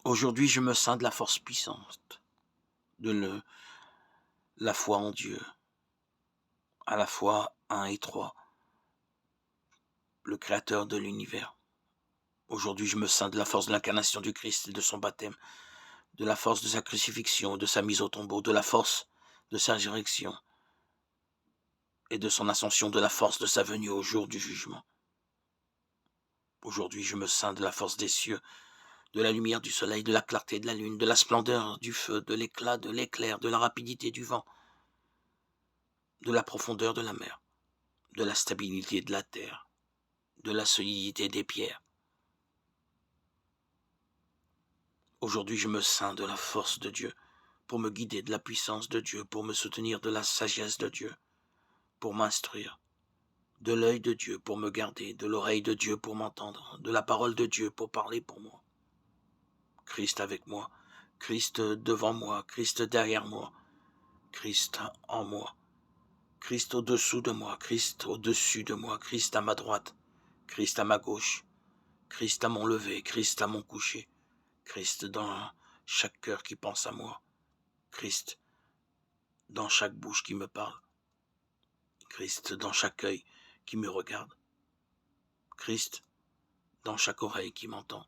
Aujourd'hui, je me sens de la force puissante, de la foi en Dieu, à la fois un et trois, le créateur de l'univers. Aujourd'hui, je me sens de la force de l'incarnation du Christ et de son baptême, de la force de sa crucifixion, de sa mise au tombeau, de la force de sa résurrection et de son ascension, de la force de sa venue au jour du jugement. Aujourd'hui, je me sens de la force des cieux, de la lumière du soleil, de la clarté de la lune, de la splendeur du feu, de l'éclat de l'éclair, de la rapidité du vent, de la profondeur de la mer, de la stabilité de la terre, de la solidité des pierres. Aujourd'hui, je me sens de la force de Dieu pour me guider, de la puissance de Dieu pour me soutenir, de la sagesse de Dieu pour m'instruire, de l'œil de Dieu pour me garder, de l'oreille de Dieu pour m'entendre, de la parole de Dieu pour parler pour moi. Christ avec moi, Christ devant moi, Christ derrière moi, Christ en moi, Christ au-dessous de moi, Christ au-dessus de moi, Christ à ma droite, Christ à ma gauche, Christ à mon lever, Christ à mon coucher, Christ dans chaque cœur qui pense à moi, Christ dans chaque bouche qui me parle, Christ dans chaque œil qui me regarde, Christ dans chaque oreille qui m'entend.